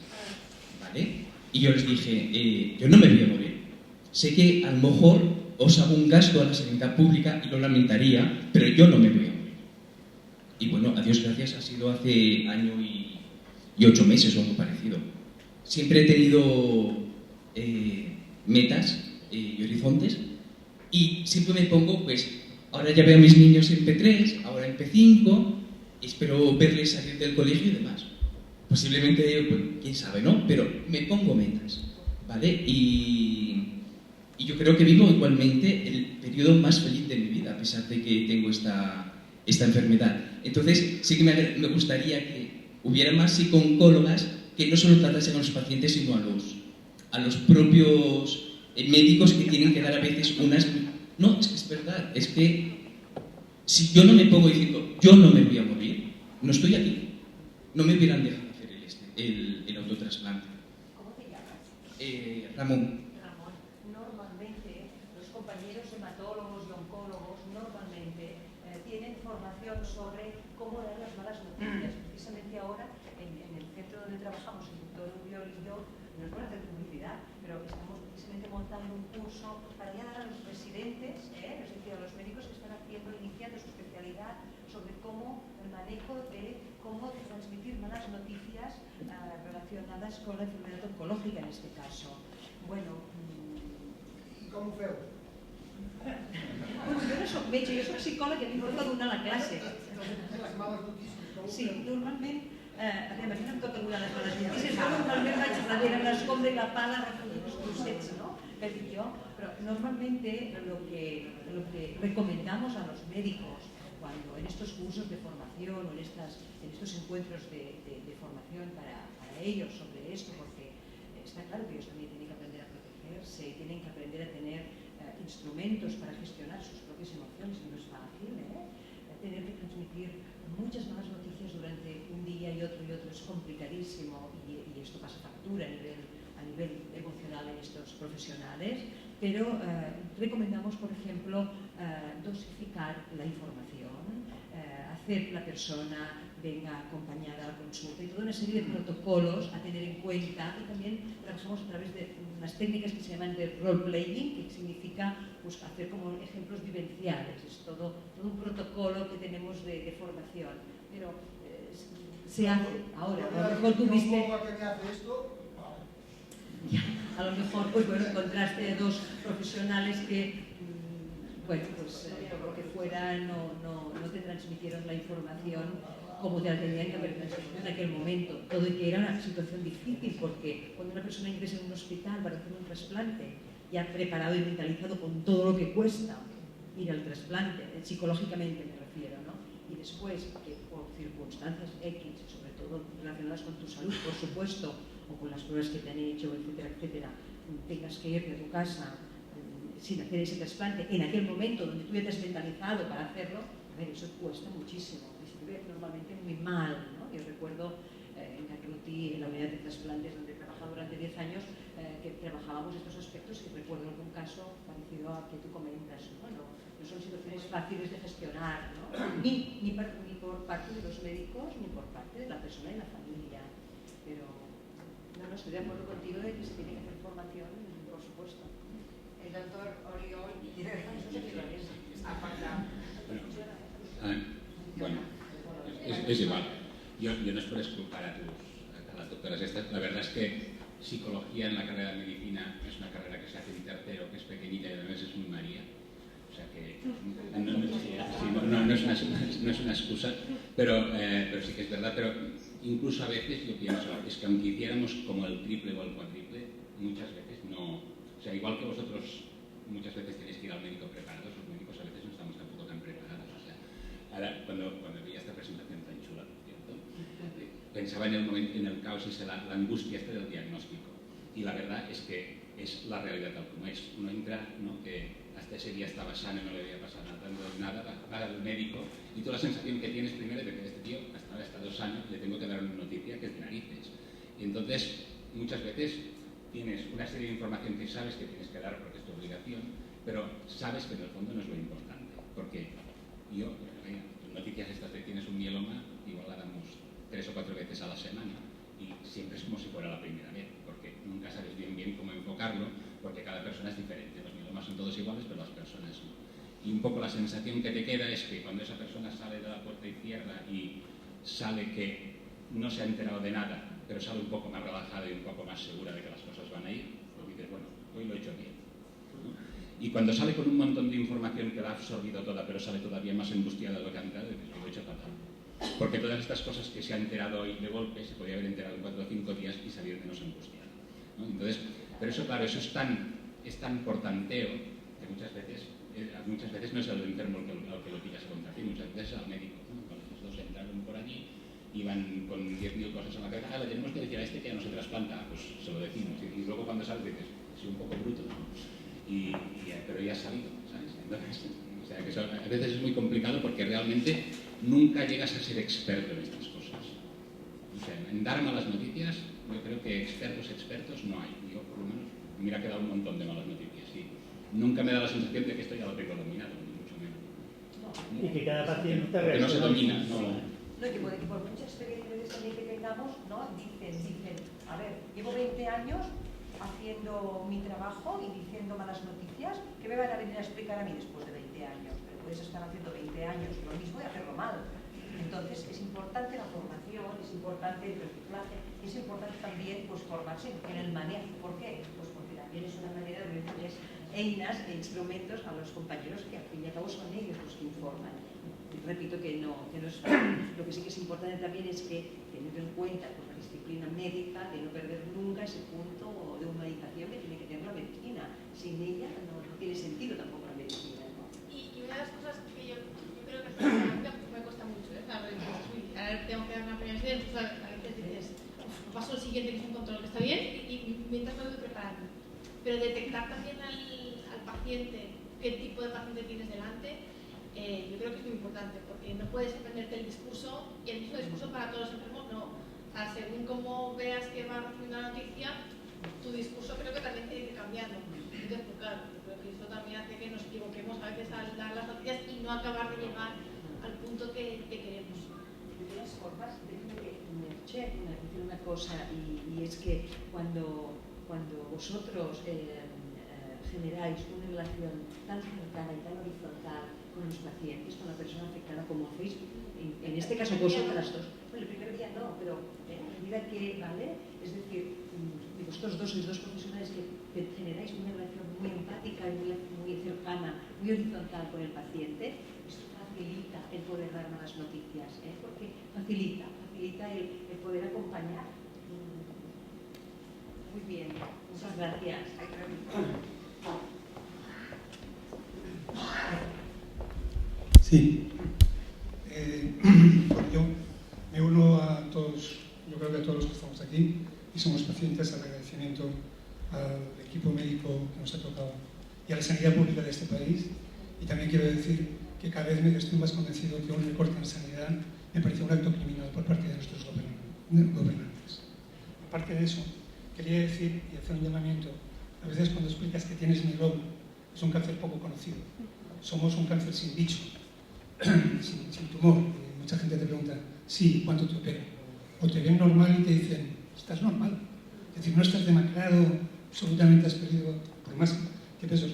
¿vale? Y yo les dije, yo no me voy a morir. Sé que a lo mejor os hago un gasto a la sanidad pública y lo lamentaría, pero yo no me voy a morir. Y bueno, a Dios gracias, ha sido hace año y 8 meses o algo parecido. Siempre he tenido metas y horizontes y siempre me pongo, pues, ahora ya veo a mis niños en P3, ahora en P5, espero verles salir del colegio y demás. Posiblemente, bueno, quién sabe, ¿no? Pero me pongo metas, ¿vale? Y yo creo que vivo igualmente el periodo más feliz de mi vida, a pesar de que tengo esta enfermedad. Entonces, sí que me gustaría que hubiera más psicooncólogas que no solo tratasen a los pacientes, sino a los propios médicos que tienen que dar a veces unas... No, es que es verdad, es que si yo no me pongo diciendo yo no me voy a morir, no estoy aquí. No me hubieran dejado hacer el autotrasplante. ¿Cómo te llamas? Ramón. Ramón, normalmente los compañeros hematólogos y oncólogos normalmente tienen formación sobre cómo dar las malas noticias. Precisamente ahora, en el centro donde trabajamos, el doctor Uriol y yo, no es por hacer publicidad, pero estamos precisamente montando un curso para ya dar a los residentes, es decir, a los médicos que están iniciando su especialidad sobre cómo el manejo de cómo transmitir malas noticias relacionadas con la enfermedad oncológica en este caso. Bueno, com ho feu? Bueno, jo no soc metge, jo soc psicòleg i a mi m'ho fa donar la classe. Les males notícies, com ho Sí, feu? normalment, a mi no em toca donar les males notícies, jo normalment vaig darrere l'escombra i la pala a recollir els trossets, ¿no? Que dic jo, però normalmente lo que recomendamos a los médicos cuando en estos cursos de formación o en estos encuentros de formación para ellos sobre esto, porque está claro que ellos también tienen que aprender a protegerse y tienen que aprender a tener instrumentos para gestionar sus propias emociones, y no es fácil, tener que transmitir muchas malas noticias durante un día y otro es complicadísimo y esto pasa factura a nivel emocional en estos profesionales, pero recomendamos, por ejemplo, dosificar la información, hacer que la persona venga acompañada a la consulta y toda una serie de protocolos a tener en cuenta, y también trabajamos a través de unas técnicas que se llaman de role-playing, que significa pues, hacer como ejemplos vivenciales, es todo un protocolo que tenemos de formación, pero se hace ahora, a lo mejor tuviste... A lo mejor, pues bueno, encontraste 2 profesionales que, bueno, pues por lo que fuera no te transmitieron la información como te la tenían que haber transmitido en aquel momento. Todo y que era una situación difícil, porque cuando una persona ingresa en un hospital para hacer un trasplante, ya preparado y mentalizado con todo lo que cuesta ir al trasplante, psicológicamente me refiero, ¿no? Y después, que por circunstancias X, sobre todo relacionadas con tu salud, por supuesto, o con las pruebas que te han hecho, etcétera, etcétera, tengas que irte a tu casa sin hacer ese trasplante, en aquel momento donde tú ya te has mentalizado para hacerlo, a ver, eso cuesta muchísimo, y se vive normalmente muy mal, ¿no? Yo recuerdo en Acruti, en la unidad de trasplantes donde he trabajado durante 10 años, que trabajábamos estos aspectos, y recuerdo algún caso parecido a que tú comentas, ¿no? No son situaciones fáciles de gestionar, ¿no? ni por parte de los médicos, ni por parte de la persona y la familia, pero no estoy de acuerdo contigo de que se tiene que hacer formación, por supuesto. El doctor Oriol tiene bueno, es igual. Yo no es por exculpar a las doctoras estas. La verdad es que psicología en la carrera de medicina es una carrera que se hace en tercero, que es pequeñita y además es muy María. O sea que no es una excusa, pero sí que es verdad. Pero incluso a veces yo pienso, es que aunque hiciéramos como el triple o el cuádruple, muchas veces no. O sea, igual que vosotros muchas veces tenéis que ir al médico preparados, los médicos a veces no estamos tampoco tan preparados. O sea, ahora cuando veía esta presentación tan chula, ¿cierto? Pensaba en el momento, en el caos y la angustia del diagnóstico. Y la verdad es que es la realidad tal como es. Uno entra, ¿no? Que hasta ese día estaba sano y no le había pasado nada, va al médico y toda la sensación que tienes primero de que este tío hasta 2 años le tengo que dar una noticia que es de narices. Y entonces muchas veces tienes una serie de información que sabes que tienes que dar porque es tu obligación, pero sabes que en el fondo no es lo importante. Porque noticias estas de tienes un mieloma, igual la damos 3 o 4 veces a la semana y siempre es como si fuera la primera vez, porque nunca sabes bien cómo enfocarlo, porque cada persona es diferente. Los mielomas son todos iguales, pero las personas no. Y un poco la sensación que te queda es que cuando esa persona sale de la puerta izquierda y sale que no se ha enterado de nada, pero sale un poco más relajada y un poco más segura de que las cosas van a ir, pues dices, bueno, hoy lo he hecho bien, ¿no? Y cuando sale con un montón de información que la ha absorbido toda, pero sale todavía más angustiada de lo que ha entrado, dices, lo he hecho fatal. Porque todas estas cosas que se ha enterado hoy de golpe, se podía haber enterado en 4 o 5 días y salir menos angustiada, ¿no? Entonces, pero eso, claro, eso es tan por tanteo que muchas veces no es el enfermo al que lo pillas a contratar, muchas veces es al médico, ¿no? Cuando los dos entraron por allí, iban con 10.000 cosas en la cabeza, le tenemos que decir a este que ya no se trasplanta, pues se lo decimos, y luego cuando sales dices, soy un poco bruto, ¿no? Pero ya has salido, ¿sabes? Entonces, o sea, que eso a veces es muy complicado porque realmente nunca llegas a ser experto en estas cosas. O sea, en dar malas noticias, yo creo que expertos no hay. Yo, por lo menos, mira que he dado un montón de malas noticias y nunca me da la sensación de que esto ya lo tengo dominado, ni mucho menos. Y que cada paciente porque no se domina, no. No, que por mucha experiencia de que tengamos, ¿no? Dicen, a ver, llevo 20 años haciendo mi trabajo y diciendo malas noticias, ¿qué me van a venir a explicar a mí después de 20 años? Pero puedes estar haciendo 20 años lo mismo y hacerlo mal. Entonces es importante la formación, es importante el reciclaje, es importante también pues, formarse en el manejo. ¿Por qué? Pues porque también es una manera de darles einas e instrumentos a los compañeros que al fin y al cabo son ellos los que informan. Repito que no es fácil. Lo que sí que es importante también es que, teniendo en cuenta pues, la disciplina médica, de no perder nunca ese punto de humanización que tiene que tener la medicina. Sin ella no tiene sentido tampoco la medicina, ¿no? Y una de las cosas que yo creo que me cuesta mucho, ¿eh? A ver, tengo que dar una primera idea, entonces a veces dices, paso al siguiente que es un control que está bien y mientras me voy preparando. Pero detectar también al paciente qué tipo de paciente tienes delante, yo creo que es muy importante, porque no puedes aprenderte el discurso y el mismo discurso para todos los enfermos, no. O sea, según cómo veas que va recibiendo la noticia, tu discurso creo que también tiene que ir cambiando. Entonces, pues claro, yo creo que eso también hace que nos equivoquemos a veces al dar las noticias y no acabar de llegar al punto que queremos. De todas formas, déjame que Merche decir una cosa, y es que cuando vosotros generáis una relación tan cercana y tan horizontal con los pacientes, con la persona afectada, como hacéis, en este caso vosotras dos. Bueno, el primer día no, pero a medida que, ¿vale? Es decir, vosotros dos sois dos profesionales que generáis una relación muy empática y muy cercana, muy horizontal con el paciente, esto hace facilita el poder dar malas noticias, porque facilita el poder acompañar. Muy bien, muchas gracias. Sí, yo me uno a todos, yo creo que a todos los que estamos aquí y somos pacientes, al agradecimiento al equipo médico que nos ha tocado y a la sanidad pública de este país. Y también quiero decir que cada vez estoy más convencido que un recorte en sanidad me parece un acto criminal por parte de nuestros gobernantes. Aparte de eso, quería decir y hacer un llamamiento. A veces cuando explicas que tienes mieloma, es un cáncer poco conocido. Somos un cáncer sin bicho, sin tumor. Y mucha gente te pregunta, sí, ¿cuánto te operan? O te ven normal y te dicen, estás normal. Es decir, no estás demacrado, absolutamente has perdido, por más que pesos.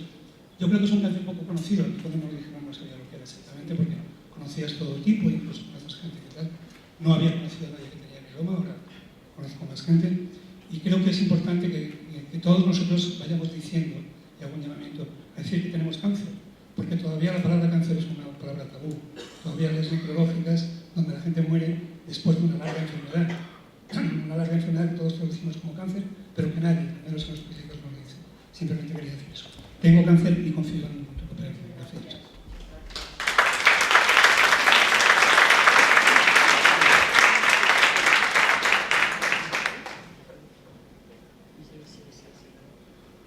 Yo creo que es un cáncer poco conocido. Cuando me lo dijeron no sabía lo que era exactamente, porque conocías todo tipo, incluso conoces gente que tal. No había conocido a nadie que tenía mieloma, ahora conozco más gente. Y creo que es importante que todos nosotros vayamos diciendo, y hago un llamamiento, a decir que tenemos cáncer, porque todavía la palabra cáncer es una palabra tabú. Todavía las necrológicas, donde la gente muere después de una larga enfermedad. Una larga enfermedad que todos traducimos como cáncer, pero que nadie, al menos los específicos, no lo dice. Simplemente quería decir eso. Tengo cáncer y confío en tu cooperación. Gracias.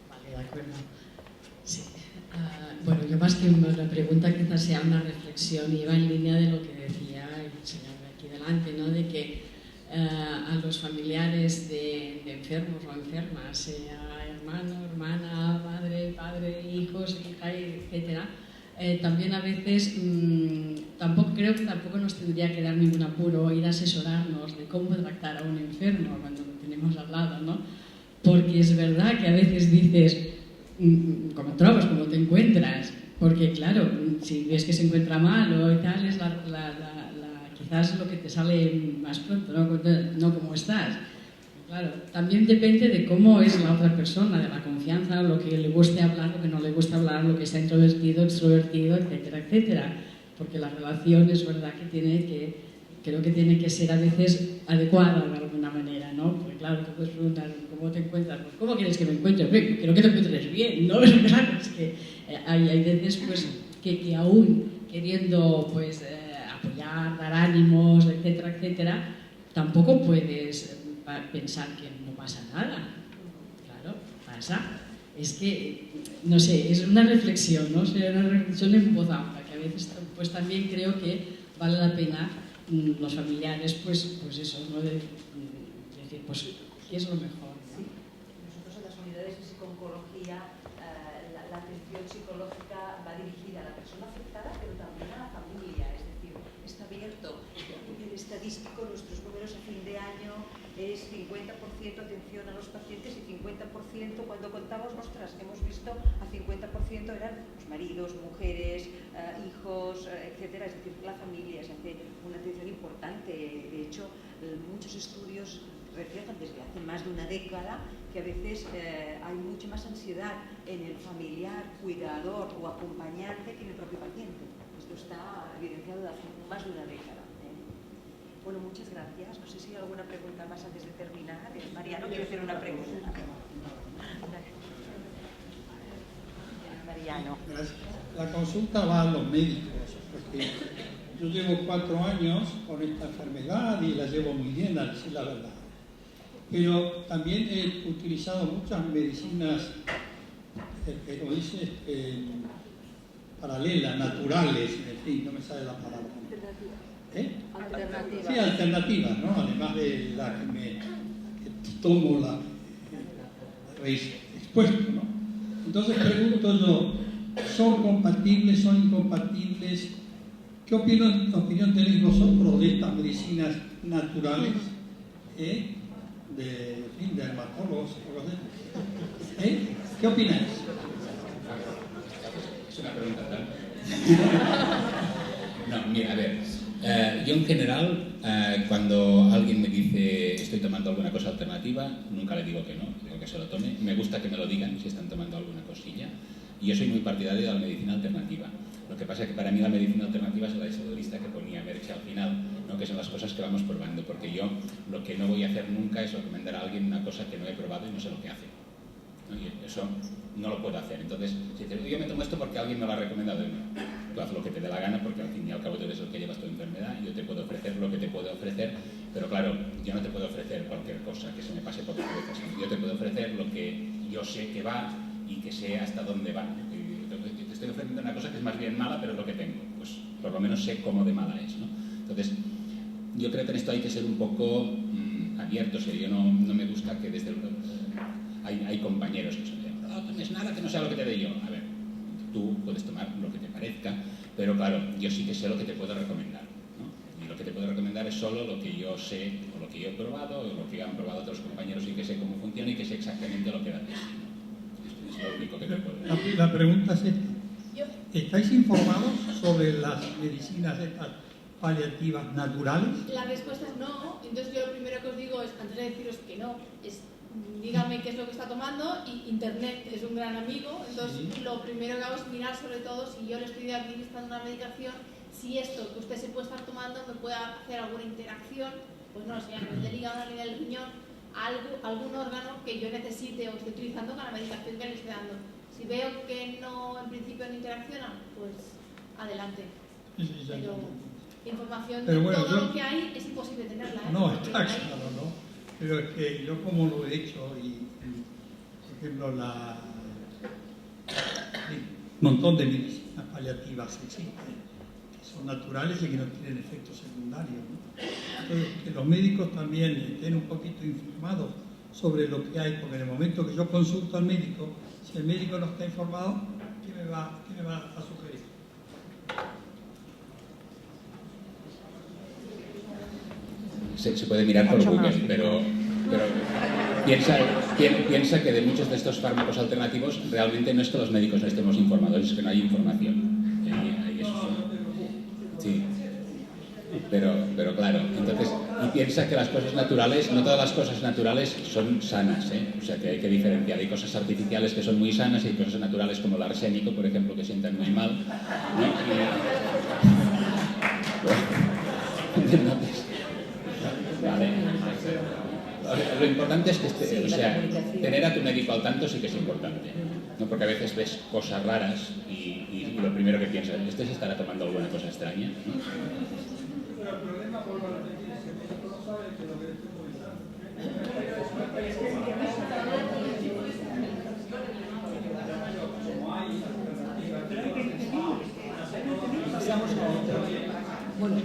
Vale, de acuerdo. Sí. Bueno, yo más que una pregunta quizás sea una reflexión y va en línea de lo que decía el señor de aquí delante, ¿no? De que a los familiares de enfermos o enfermas, sea hermano, hermana, madre, padre, hijos, hija, etcétera, también a veces creo que tampoco nos tendría que dar ningún apuro ir a asesorarnos de cómo tratar a un enfermo cuando lo tenemos al lado, ¿no? Porque es verdad que a veces dices, ¿cómo trobas? ¿Cómo te encuentras? Porque claro, si ves que se encuentra mal o y tal, es quizás lo que te sale más pronto, no cómo estás. Claro, también depende de cómo es la otra persona, de la confianza, lo que le guste hablar, lo que no le guste hablar, lo que sea introvertido, extrovertido, etcétera, etcétera. Porque la relación es verdad que creo que tiene que ser a veces adecuada de alguna manera, ¿no? Porque claro, te puedes preguntar, ¿cómo te encuentras? Pues, ¿cómo quieres que me encuentre? Quiero que te encuentres bien, ¿no? Pero claro, es que hay veces pues, que aún queriendo pues, apoyar, dar ánimos, etcétera, etcétera, tampoco puedes pensar que no pasa nada. Claro, pasa. Es que, no sé, es una reflexión, ¿no? O sea, una reflexión en voz alta, que a veces pues, también creo que vale la pena los familiares, pues eso, ¿no? De decir, pues, ¿qué es lo mejor? ¿No? Sí. Nosotros en las unidades de psico-oncología, la atención psicológica va dirigida a la persona afectada, pero también a la familia, es decir, está abierto. En estadístico, nuestros números a fin de año es 50% atención a los pacientes y 50% cuando contamos, ostras, hemos visto a 50% eran los maridos, mujeres, hijos, etcétera, es decir, la familia se hace una atención importante. De hecho, muchos estudios reflejan desde hace más de una década que a veces hay mucha más ansiedad en el familiar, cuidador o acompañante que en el propio paciente. Esto está evidenciado desde hace más de una década. Bueno, muchas gracias. No sé si hay alguna pregunta más antes de terminar. Mariano quiere hacer una pregunta. Mariano. La consulta va a los médicos, porque yo llevo 4 años con esta enfermedad y la llevo muy bien, a decir la verdad. Pero también he utilizado muchas medicinas, como dice, paralelas, naturales, en fin, no me sale la palabra. Alternativas. Sí, alternativas, ¿no? Además de la que tomo la raíz expuesto, ¿no? Entonces pregunto yo, ¿son compatibles, son incompatibles? ¿Qué opinión tenéis vosotros de estas medicinas naturales? De dermatólogos, ¿qué opináis? Es una pregunta tal. No, mira, a ver. Yo en general, cuando alguien me dice estoy tomando alguna cosa alternativa, nunca le digo que no, digo que se lo tome. Me gusta que me lo digan si están tomando alguna cosilla. Y yo soy muy partidario de la medicina alternativa. Lo Lo que pasa es que para mí la medicina alternativa es la lista que ponía Merche al final, ¿no? Que son las cosas que vamos probando, porque yo lo que no voy a hacer nunca es recomendar a alguien una cosa que no he probado y no sé lo que hace, ¿no? Y eso no lo puedo hacer. Entonces, si te digo, yo me tomo esto porque alguien me lo ha recomendado, no. Tú haz lo que te dé la gana, porque al fin y al cabo tú eres el que llevas tu enfermedad, y yo te puedo ofrecer lo que te puedo ofrecer, pero claro, yo no te puedo ofrecer cualquier cosa que se me pase por la cabeza. Yo te puedo ofrecer lo que yo sé que va y que sé hasta dónde va. Te estoy ofreciendo una cosa que es más bien mala, pero es lo que tengo. Pues por lo menos sé cómo de mala es, ¿no? Entonces, yo creo que en esto hay que ser un poco abiertos. Yo no me gusta que desde el... Hay compañeros que son de, no tomes nada que no sea lo que te dé yo. A ver, tú puedes tomar lo que te parezca, pero claro, yo sí que sé lo que te puedo recomendar, ¿no? Y lo que te puedo recomendar es solo lo que yo sé, o lo que yo he probado, o lo que han probado otros compañeros y que sé cómo funciona y que sé exactamente lo que da de sí, ¿no? Esto es lo único que te puedo decir. La pregunta es esta. ¿Estáis informados sobre las medicinas estas paliativas naturales? La respuesta es no. Entonces yo lo primero que os digo es, antes de deciros que no, es dígame qué es lo que está tomando, y Internet es un gran amigo. Entonces lo primero que hago es mirar, sobre todo, si yo le estoy administrando una medicación, si esto que usted se puede estar tomando me puede hacer alguna interacción, pues no sé, a nivel del hígado, a nivel del riñón, algún órgano que yo necesite o esté utilizando con la medicación que le esté dando. Si veo que no, en principio no interacciona, pues adelante. Pero información de bueno, todo lo que hay es imposible tenerla, ¿eh? No, está claro, ¿no? Pero es que yo como lo he hecho, y por ejemplo, un montón de medicinas paliativas existen, que son naturales y que no tienen efectos secundarios, ¿no? Entonces, que los médicos también estén un poquito informados sobre lo que hay, porque en el momento que yo consulto al médico, si el médico no está informado, ¿qué me va a sugerir? Se puede mirar por Google, pero piensa que de muchos de estos fármacos alternativos realmente no es que los médicos no estemos informados, es que no hay información. Sí. Pero claro, entonces, y piensa que las cosas naturales, no todas las cosas naturales son sanas, ¿eh? O sea que hay que diferenciar, hay cosas artificiales que son muy sanas y hay cosas naturales como el arsénico, por ejemplo, que sientan muy mal, ¿no? Vale. Lo importante es que tener a tu médico al tanto sí que es importante, ¿no? Porque a veces ves cosas raras y lo primero que piensas, ¿este se estará tomando alguna cosa extraña? ¿No? Pero el problema, por lo que dice, el médico no sabe que lo que le estoy Pasamos a otro. Bueno,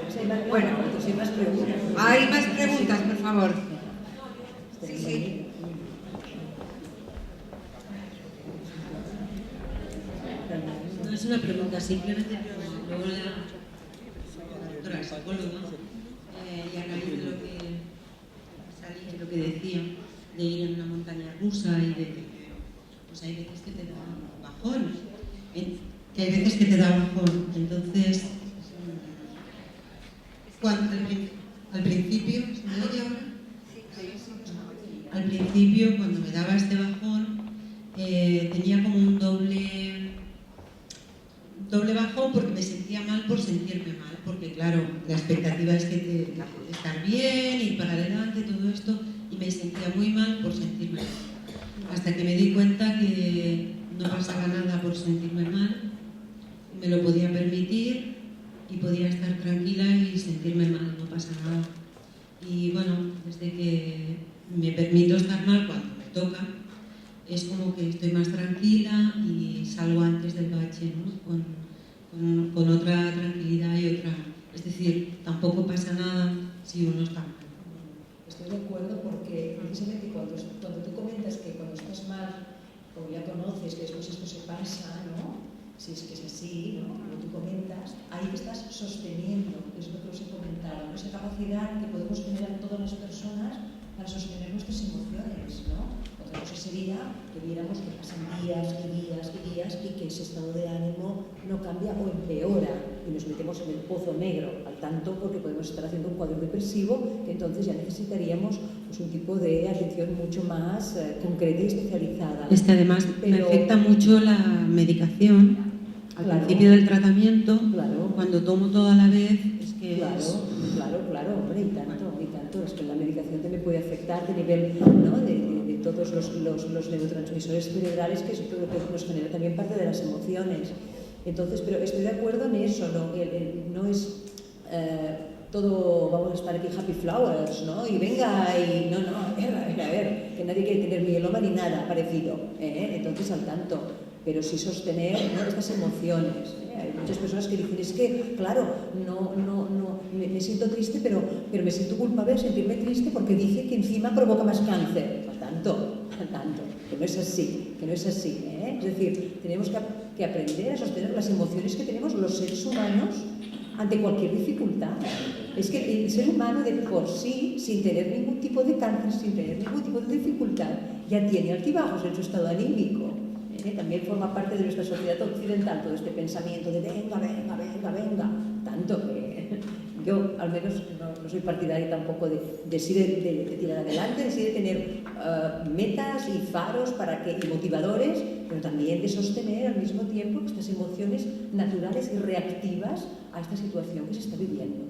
si hay más preguntas. Hay más preguntas, por favor. Sí. No es una pregunta, simplemente luego la doctora psicóloga, y a raíz de lo que decía, de ir en una montaña rusa y de que pues hay veces que te da bajón, entonces al principio cuando me daba este bajón tenía como un doble bajón, porque me sentía mal por sentirme mal, porque claro, la expectativa es que estar bien, ir para adelante, todo esto, y me sentía muy mal por sentirme mal, hasta que me di cuenta que no pasaba nada por sentirme mal, me lo podía permitir y podía estar tranquila y sentirme mal, no pasa nada. Y bueno, desde que me permito estar mal cuando me toca, es como que estoy más tranquila y salgo antes del bache, ¿no? Con otra tranquilidad y otra... Es decir, tampoco pasa nada si uno está mal. Estoy de acuerdo, porque precisamente cuando tú comentas que cuando estás mal, como ya conoces que después esto se pasa, ¿no? Si es que es así, ¿no? Como tú comentas, ahí estás sosteniendo, que es lo que os he comentado, esa capacidad que podemos tener todas las personas para sostener nuestras emociones, ¿no? Otra cosa sería que viéramos que pasan días y que ese estado de ánimo no cambia o empeora y nos metemos en el pozo negro, al tanto, porque podemos estar haciendo un cuadro depresivo, que entonces ya necesitaríamos pues, un tipo de atención mucho más concreta y especializada. Es que además me afecta mucho la medicación, Al Claro. principio del tratamiento, Claro. cuando tomo todo a la vez, es que Claro, es... claro, hombre, y tanto. Es que la medicación también puede afectar de nivel, ¿no? de todos los neurotransmisores cerebrales, que es lo que nos genera también parte de las emociones. Entonces, pero estoy de acuerdo en eso, ¿no? No es todo, vamos a estar aquí happy flowers, ¿no? Y venga, y no, a ver, que nadie quiere tener mieloma ni nada parecido, entonces al tanto. Pero sí sostener, ¿no? Estas emociones. Hay muchas personas que dicen, es que, claro, me siento triste, pero me siento culpable de sentirme triste porque dice que encima provoca más cáncer. Al tanto, que no es así, Es decir, tenemos que aprender a sostener las emociones que tenemos los seres humanos ante cualquier dificultad. Es que el ser humano de por sí, sin tener ningún tipo de cáncer, sin tener ningún tipo de dificultad, ya tiene altibajos en su estado anímico. También forma parte de nuestra sociedad occidental todo este pensamiento de venga, tanto que yo al menos no soy partidaria tampoco de tirar adelante, de tener metas y faros y motivadores, pero también de sostener al mismo tiempo estas emociones naturales y reactivas a esta situación que se está viviendo.